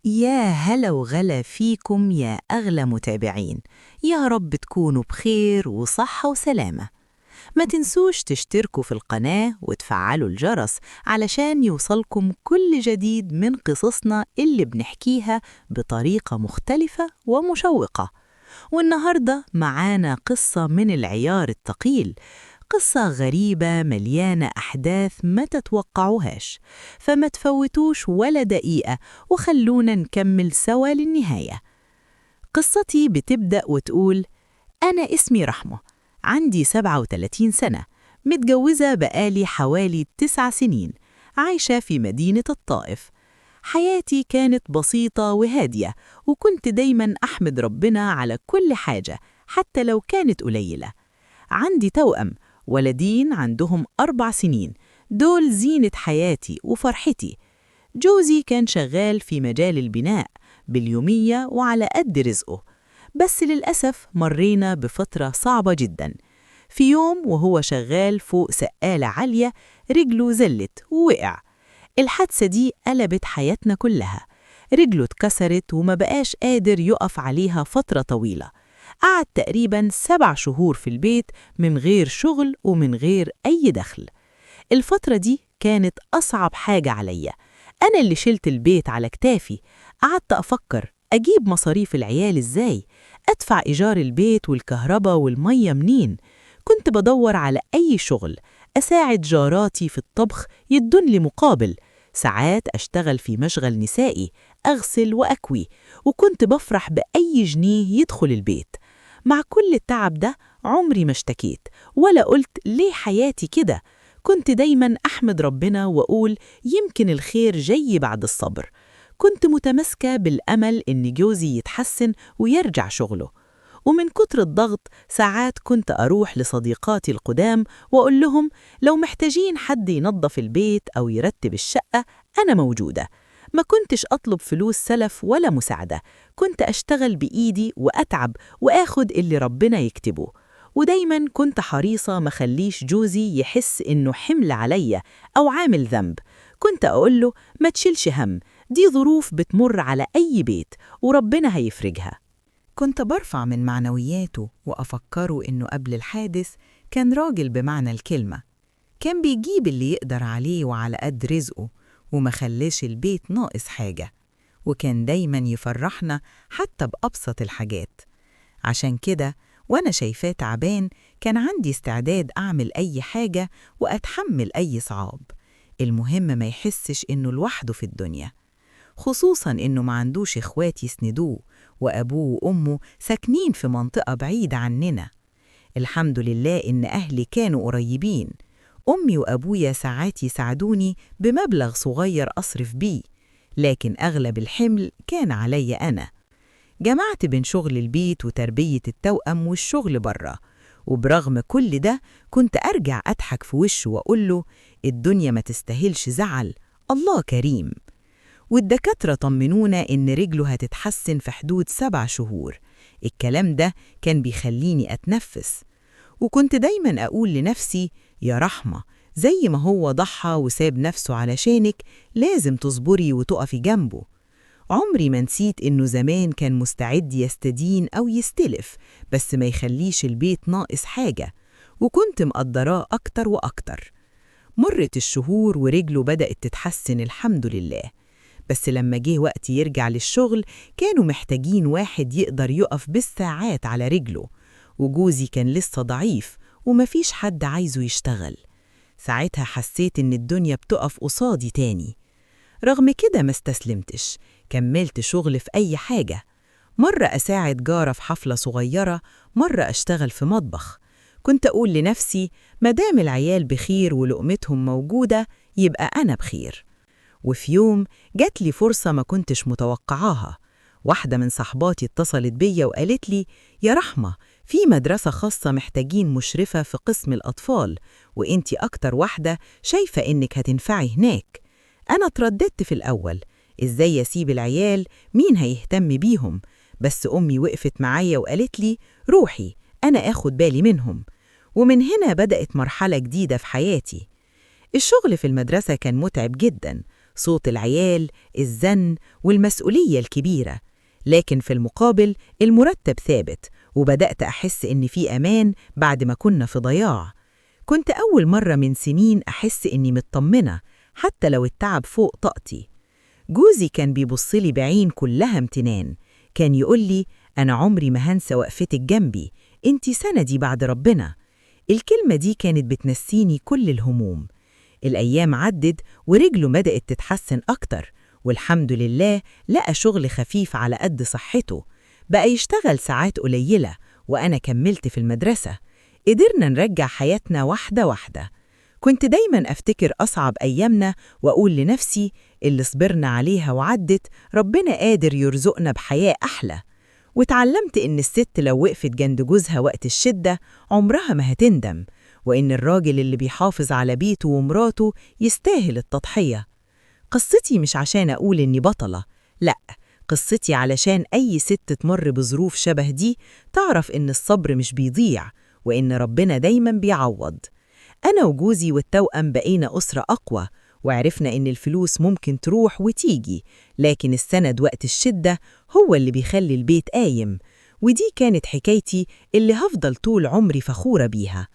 يا هلا وغلا فيكم يا أغلى متابعين. يا رب تكونوا بخير وصحة وسلامة. ما تنسوش تشتركوا في القناة وتفعلوا الجرس علشان يوصلكم كل جديد من قصصنا اللي بنحكيها بطريقة مختلفة ومشوقة. والنهاردة معانا قصة من العيار الثقيل، قصة غريبة مليانة أحداث ما تتوقعوهاش، فما تفوتوش ولا دقيقة وخلونا نكمل سوا للنهاية. قصتي بتبدأ وتقول: أنا اسمي رحمة، عندي 37 سنة، متجوزة بقالي حوالي 9 سنين، عايشة في مدينة الطائف. حياتي كانت بسيطة وهادية، وكنت دايماً أحمد ربنا على كل حاجة حتى لو كانت قليلة. عندي توأم، ولدين عندهم 4 سنين، دول زينة حياتي وفرحتي. جوزي كان شغال في مجال البناء باليومية وعلى قد رزقه، بس للأسف مرينا بفترة صعبة جدا. في يوم وهو شغال فوق سقالة عالية، رجله زلت ووقع. الحادثة دي قلبت حياتنا كلها. رجله اتكسرت وما بقاش قادر يقف عليها فترة طويلة. قعد تقريباً 7 شهور في البيت من غير شغل ومن غير أي دخل. الفترة دي كانت أصعب حاجة عليا. أنا اللي شلت البيت على كتافي. قعدت أفكر أجيب مصاريف العيال إزاي، أدفع إيجار البيت والكهرباء والمية منين. كنت بدور على أي شغل، أساعد جاراتي في الطبخ يدون لي مقابل. ساعات أشتغل في مشغل نسائي، أغسل وأكوي، وكنت بفرح بأي جنيه يدخل البيت. مع كل التعب ده عمري ما اشتكيت ولا قلت ليه حياتي كده. كنت دايما أحمد ربنا وأقول يمكن الخير جاي بعد الصبر. كنت متمسكة بالأمل إن جوزي يتحسن ويرجع شغله. ومن كتر الضغط ساعات كنت أروح لصديقاتي القدام وأقول لهم لو محتاجين حد ينظف البيت أو يرتب الشقة أنا موجودة. ما كنتش أطلب فلوس سلف ولا مساعدة، كنت أشتغل بإيدي وأتعب وآخد اللي ربنا يكتبه. ودايما كنت حريصة مخليش جوزي يحس إنه حمل عليا أو عامل ذنب. كنت أقوله ما تشيلش هم، دي ظروف بتمر على أي بيت وربنا هيفرجها. كنت برفع من معنوياته وأفكره إنه قبل الحادث كان راجل بمعنى الكلمة، كان بيجيب اللي يقدر عليه وعلى قد رزقه، وما خلاش البيت ناقص حاجة، وكان دايما يفرحنا حتى بأبسط الحاجات. عشان كده وأنا شايفاه تعبان كان عندي استعداد أعمل أي حاجة وأتحمل أي صعاب، المهم ما يحسش إنه لوحده في الدنيا، خصوصاً إنه ما عندوش إخوات يسندوه، وأبوه وأمه ساكنين في منطقة بعيدة عننا. الحمد لله إن أهلي كانوا قريبين. أمي وأبويا ساعات يساعدوني بمبلغ صغير أصرف بيه، لكن أغلب الحمل كان علي أنا. جمعت بين شغل البيت وتربية التوأم والشغل برا، وبرغم كل ده كنت أرجع أضحك في وشه وأقوله الدنيا ما تستاهلش زعل، الله كريم. والدكاترة طمنونا إن رجله هتتحسن في حدود 7 شهور. الكلام ده كان بيخليني أتنفس، وكنت دايماً أقول لنفسي يا رحمة، زي ما هو ضحى وساب نفسه علشانك لازم تصبري وتقفي جنبه. عمري ما نسيت إنه زمان كان مستعد يستدين أو يستلف، بس ما يخليش البيت ناقص حاجة، وكنت مقدراه أكتر وأكتر. مرت الشهور ورجله بدأت تتحسن الحمد لله، بس لما جه وقت يرجع للشغل كانوا محتاجين واحد يقدر يقف بالساعات على رجله، وجوزي كان لسه ضعيف ومفيش حد عايزه يشتغل. ساعتها حسيت إن الدنيا بتقف قصادي تاني. رغم كده ما استسلمتش، كملت شغل في أي حاجة. مرة أساعد جارة في حفلة صغيرة، مرة أشتغل في مطبخ. كنت أقول لنفسي مدام العيال بخير ولقمتهم موجودة يبقى أنا بخير. وفي يوم جات لي فرصة ما كنتش متوقعاها. واحدة من صحباتي اتصلت بيا وقالت لي يا رحمة، في مدرسة خاصة محتاجين مشرفة في قسم الأطفال، وإنتي أكتر واحدة شايفة إنك هتنفعي هناك. أنا ترددت في الأول، إزاي أسيب العيال، مين هيهتم بيهم؟ بس أمي وقفت معايا وقالت لي روحي، أنا آخد بالي منهم. ومن هنا بدأت مرحلة جديدة في حياتي. الشغل في المدرسة كان متعب جداً، صوت العيال، الزن والمسؤولية الكبيرة. لكن في المقابل المرتب ثابت، وبدأت أحس إن في أمان بعد ما كنا في ضياع. كنت أول مرة من سنين أحس إني مطمنة حتى لو التعب فوق طاقتي. جوزي كان بيبصلي بعين كلها امتنان، كان يقولي أنا عمري ما هنسى وقفتك جنبي، انتي سندي بعد ربنا. الكلمة دي كانت بتنسيني كل الهموم. الأيام عدت ورجله بدأت تتحسن أكتر، والحمد لله لقى شغل خفيف على قد صحته، بقى يشتغل ساعات قليلة وأنا كملت في المدرسة. قدرنا نرجع حياتنا واحدة واحدة. كنت دايما أفتكر أصعب أيامنا وأقول لنفسي اللي صبرنا عليها وعدت ربنا قادر يرزقنا بحياة أحلى. واتعلمت إن الست لو وقفت جنب جوزها وقت الشدة عمرها ما هتندم، وإن الراجل اللي بيحافظ على بيته ومراته يستاهل التضحية. قصتي مش عشان أقول إني بطلة، لأ، قصتي علشان أي ست تمر بظروف شبه دي تعرف إن الصبر مش بيضيع، وإن ربنا دايماً بيعوض. أنا وجوزي والتوأم بقينا أسرة أقوى، وعرفنا إن الفلوس ممكن تروح وتيجي، لكن السند وقت الشدة هو اللي بيخلي البيت قايم. ودي كانت حكايتي اللي هفضل طول عمري فخورة بيها.